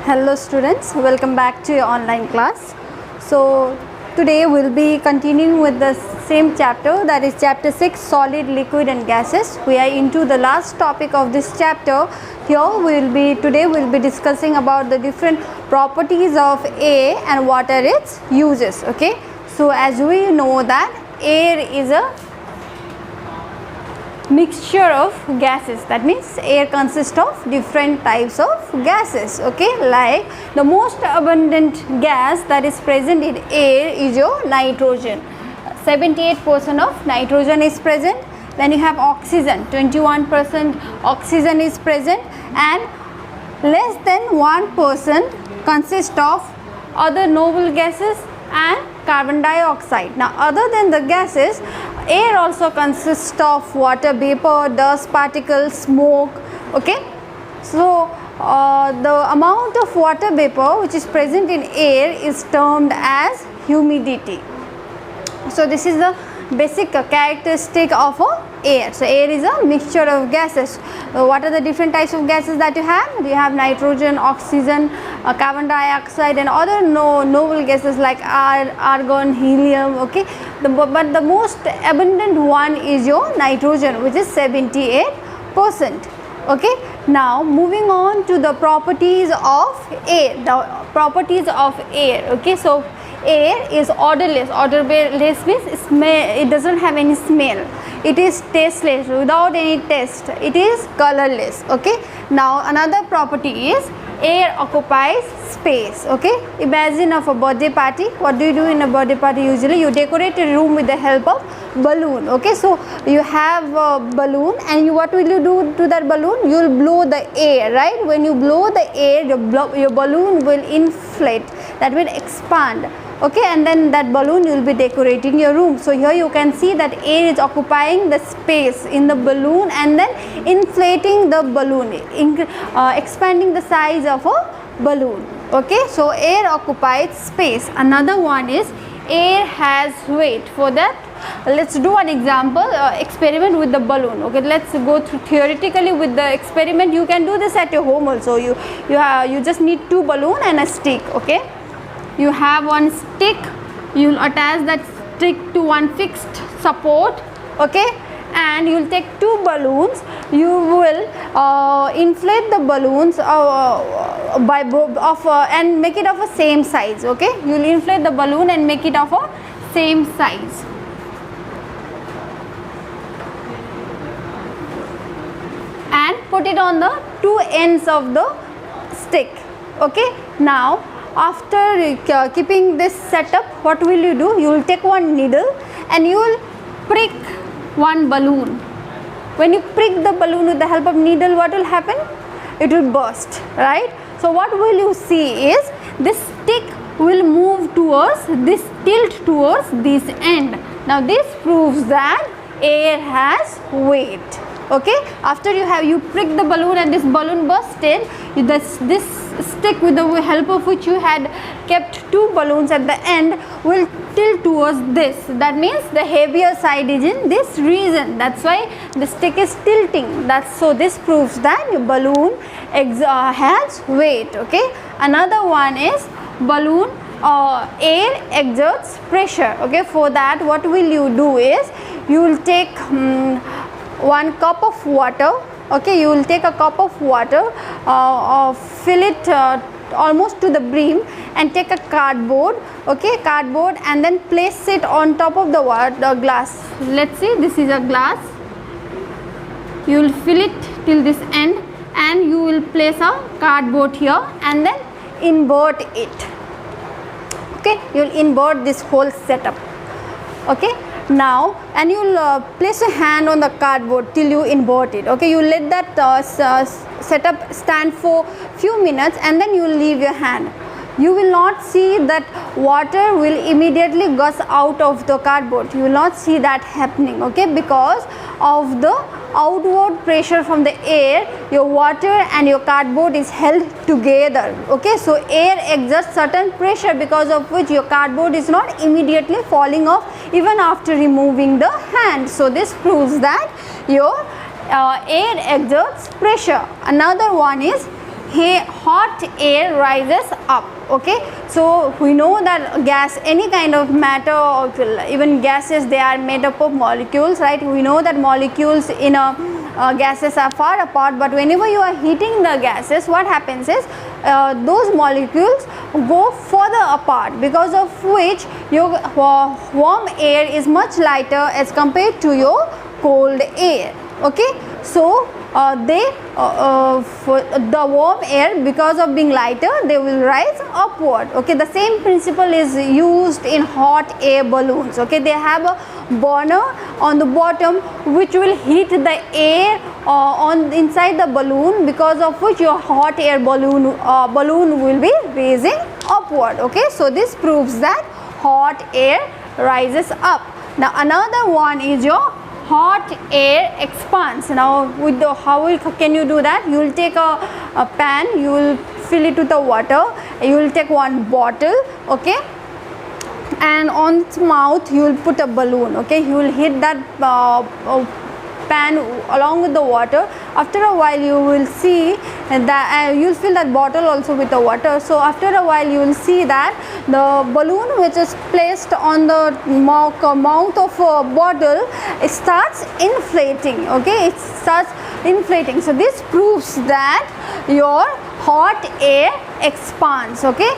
Hello students, welcome back to your online class. So today we'll be continuing with the same chapter, that is chapter 6, solid, liquid and gases. We are into the last topic of this chapter. Here today we'll be discussing about the different properties of air and what are its uses. Okay, so as we know that air is a mixture of gases, that means air consists of different types of gases. Okay, like the most abundant gas that is present in air is your nitrogen. 78% of nitrogen is present. Then you have oxygen, 21% oxygen is present, and less than 1% consists of other noble gases and carbon dioxide. Now other than the gases, air also consists of water vapor, dust particles, smoke. Okay, so the amount of water vapor which is present in air is termed as humidity. So this is the basic characteristic of air. So air is a mixture of gases. What are the different types of gases that you have? You have nitrogen, oxygen, carbon dioxide and other noble gases like argon, helium. Okay, but the most abundant one is your nitrogen, which is 78%. Okay, now moving on to the properties of air. The properties of air. Okay, so air is odorless. Odorless means it doesn't have any smell. It is tasteless, without any taste. It is colorless. Okay, now another property is air occupies space. Okay, imagine of a birthday party. What do you do in a birthday party? Usually you decorate a room with the help of balloon. Okay, so you have a balloon and what will you do to that balloon? You will blow the air, right? When you blow the air, your balloon will inflate, that will expand. Okay, and then that balloon you will be decorating your room. So here you can see that air is occupying the space in the balloon and then inflating the balloon, expanding the size of a balloon. Okay, so air occupies space. Another one is air has weight. For that, let's do an example experiment with the balloon. Okay, let's go through theoretically with the experiment. You can do this at your home also. You just need two balloons and a stick. Okay, you have one stick, you will attach that stick to one fixed support. Okay, and you will take two balloons. You will inflate the balloons and make it of a same size. Okay, you will inflate the balloon and make it of a same size. And put it on the two ends of the stick. Okay, now after keeping this setup, what will you do? You will take one needle and you will prick one balloon. When you prick the balloon with the help of needle, what will happen? It will burst, right? So what will you see is this stick will move towards this, tilt towards this end. Now this proves that air has weight. Okay, after you prick the balloon and this balloon bursted, this stick with the help of which you had kept two balloons at the end will tilt towards this. That means the heavier side is in this region. That's why the stick is tilting. So this proves that your balloon has weight. Okay, another one is balloon air exerts pressure. Okay, for that what will you do is you will take 1 cup of water. Okay, you will take a cup of water, fill it almost to the brim and take a cardboard. Okay, cardboard, and then place it on top of the glass. Let's see, this is a glass. You will fill it till this end and you will place a cardboard here and then invert it. Okay, you will invert this whole setup. Okay, now and you will place a hand on the cardboard till you invert it. Okay, you let that setup stand for few minutes and then you will leave your hand. You will not see that water will immediately gush out of the cardboard. You will not see that happening. Okay, because of the outward pressure from the air, your water and your cardboard is held together. Okay, so air exerts certain pressure because of which your cardboard is not immediately falling off even after removing the hand. So this proves that your air exerts pressure. Another one is hot air rises up. Okay, so we know that gas, any kind of matter or even gases, they are made up of molecules, right? We know that molecules in a gases are far apart, but whenever you are heating the gases, what happens is those molecules go further apart, because of which your warm air is much lighter as compared to your cold air. Okay, so for the warm air, because of being lighter, they will rise upward. Okay, the same principle is used in hot air balloons. Okay, they have a burner on the bottom which will heat the air on inside the balloon, because of which your hot air balloon will be raising upward. Okay, so this proves that hot air rises up. Now another one is your hot air expands. Now with the can you do that? You will take a pan, you will fill it with the water, you will take one bottle, okay, and on its mouth you will put a balloon. Okay, you will hit that pan along with the water. After a while you will see that you will fill that bottle also with the water. So after a while you will see that the balloon which is placed on the mouth of a bottle, it starts inflating. Okay, it starts inflating. So this proves that your hot air expands. Okay,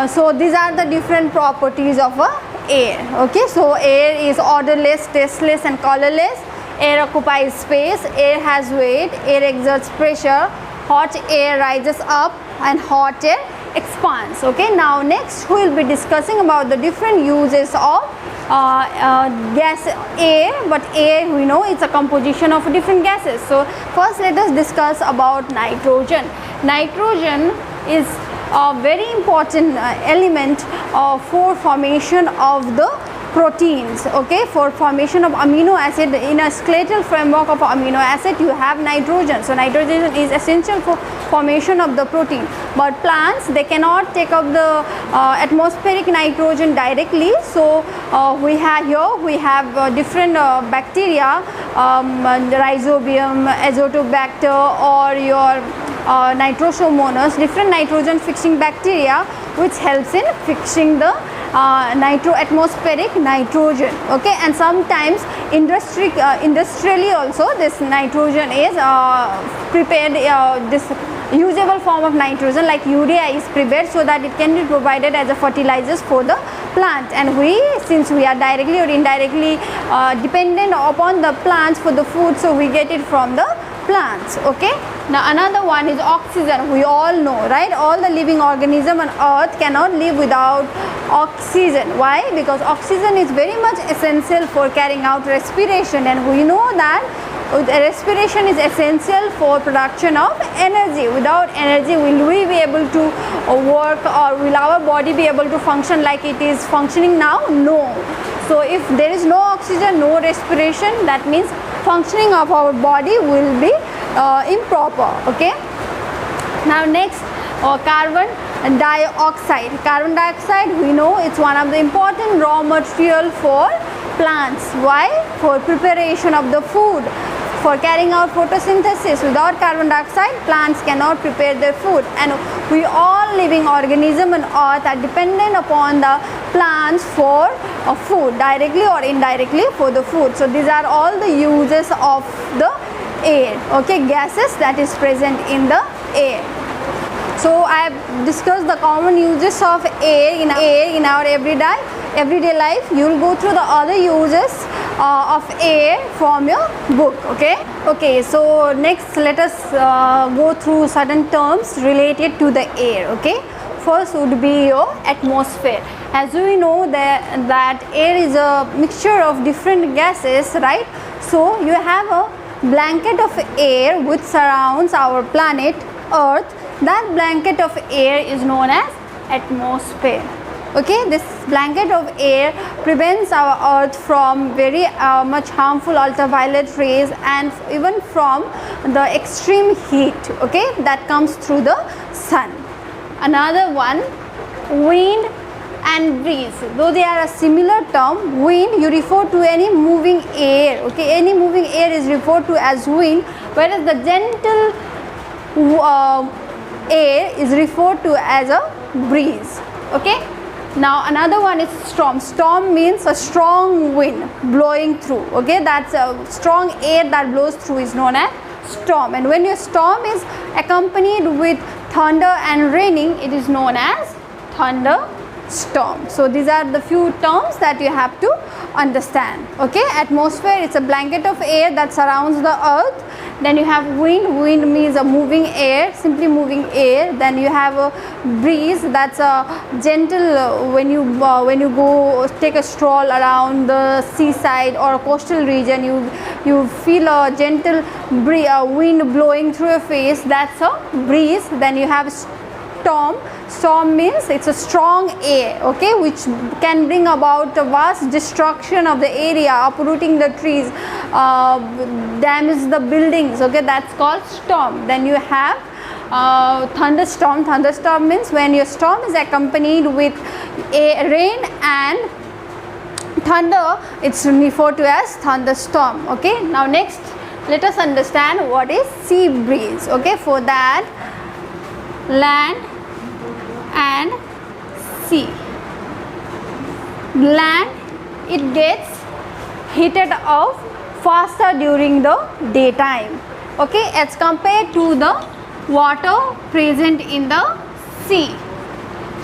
so these are the different properties of a air. Okay, so air is odorless, tasteless and colorless. Air occupies space, air has weight, air exerts pressure, hot air rises up and hot air expands. Okay, now next we will be discussing about the different uses of gas air, but air we know it's a composition of different gases. So first let us discuss about nitrogen. Nitrogen is a very important element for formation of the proteins. Okay, for formation of amino acid, in a skeletal framework of amino acid you have nitrogen. So nitrogen is essential for formation of the protein, but plants, they cannot take up the atmospheric nitrogen directly. So we have different bacteria, rhizobium, azotobacter, or your nitrosomonas, different nitrogen fixing bacteria which helps in fixing the atmospheric nitrogen. Okay, and sometimes industrially also this nitrogen is prepared, this usable form of nitrogen like urea is prepared so that it can be provided as a fertilizers for the plant. And since we are directly or indirectly dependent upon the plants for the food, so we get it from the plants. Okay, now another one is oxygen. We all know, right? All the living organism on earth cannot live without oxygen. Why? Because oxygen is very much essential for carrying out respiration, and we know that respiration is essential for production of energy. Without energy, will we be able to work, or will our body be able to function like it is functioning now? No. So if there is no oxygen, no respiration, that means functioning of our body will be improper. Okay, now next, carbon dioxide. Carbon dioxide, we know it's one of the important raw material for plants. Why? For preparation of the food, for carrying out photosynthesis. Without carbon dioxide, plants cannot prepare their food, and we all living organism on earth are dependent upon the plants for food, directly or indirectly for the food. So these are all the uses of the air. Okay, gases that is present in the air. So I have discussed the common uses of air in our everyday life. You will go through the other uses of air from your book. Okay, so next let us go through certain terms related to the air. Okay, first would be your atmosphere. As we know that air is a mixture of different gases, right? So you have a blanket of air which surrounds our planet Earth. That blanket of air is known as atmosphere. Okay, this blanket of air prevents our earth from very much harmful ultraviolet rays and even from the extreme heat, okay, that comes through the sun. Another one, wind and breeze. Though they are a similar term, wind you refer to any moving air, okay, any moving air is referred to as wind, whereas the gentle air is referred to as a breeze. Okay. Now another one is storm. Storm means a strong wind blowing through. Okay, that's a strong air that blows through is known as storm. And when your storm is accompanied with thunder and raining, it is known as thunderstorm. So these are the few terms that you have to understand. Okay, atmosphere, it's a blanket of air that surrounds the earth. Then you have wind. Wind means a moving air, simply moving air. Then you have a breeze, that's a gentle when you go take a stroll around the seaside or a coastal region, you feel a gentle wind blowing through your face, that's a breeze. Then you have storm. Storm means it's a strong air, okay, which can bring about a vast destruction of the area, uprooting the trees, damage the buildings, okay, that's called storm. Then you have thunderstorm. Thunderstorm means when your storm is accompanied with rain and thunder, it's referred to as thunderstorm. Okay, now next let us understand what is sea breeze. Okay, for that, land and sea. Land, it gets heated up faster during the daytime, okay, as compared to the water present in the sea.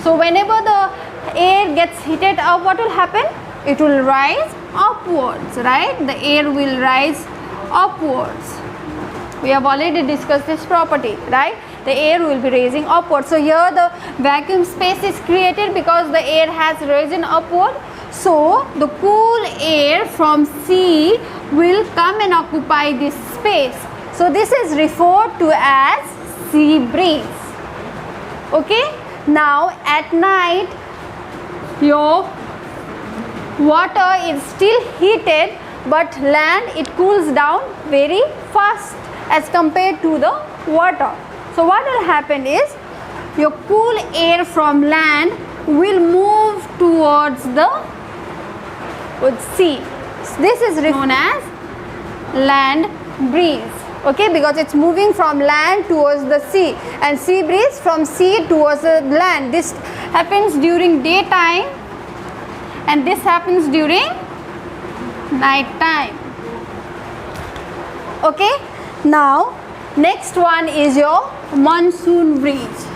So whenever the air gets heated up, what will happen? It will rise upwards, right? The air will rise upwards. We have already discussed this property, right? The air will be raising upward. So here the vacuum space is created because the air has risen upward. So the cool air from sea will come and occupy this space. So this is referred to as sea breeze. Okay. Now at night your water is still heated, but land, it cools down very fast as compared to the water. So what will happen is your cool air from land will move towards the sea. This is known as land breeze, okay, because it's moving from land towards the sea, and sea breeze from sea towards the land. This happens during daytime and this happens during night time. Okay, now next one is your monsoon breeze.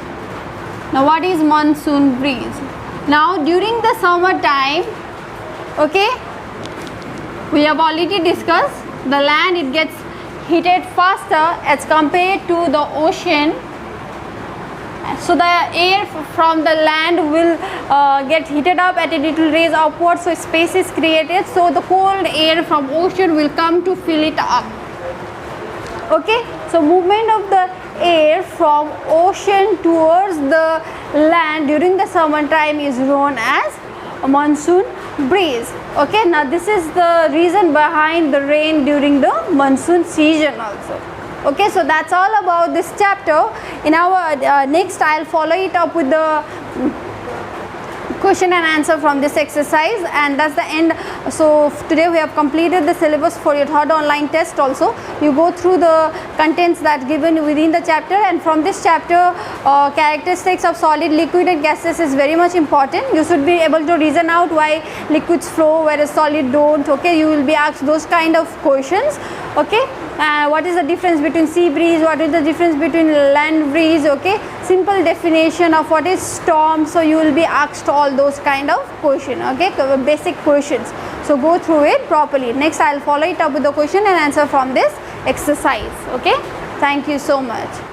Now what is monsoon breeze? Now during the summer time, okay, we have already discussed the land, it gets heated faster as compared to the ocean. So the air from the land will get heated up and it will raise upwards, so space is created, so the cold air from ocean will come to fill it up. Okay, so movement of the air from ocean towards the land during the summer time is known as a monsoon breeze. Okay, now this is the reason behind the rain during the monsoon season also. Okay, so that's all about this chapter. In our next, I'll follow it up with the question and answer from this exercise, and that's the end. So today we have completed the syllabus for your third online test also. You go through the contents that given within the chapter, and from this chapter characteristics of solid, liquid and gases is very much important. You should be able to reason out why liquids flow whereas solid don't. Okay, you will be asked those kind of questions. Okay, what is the difference between sea breeze, what is the difference between land breeze? Okay, simple definition of what is storm. So you will be asked all those kind of question, okay, basic questions. So go through it properly. Next I'll follow it up with the question and answer from this exercise. Okay, thank you so much.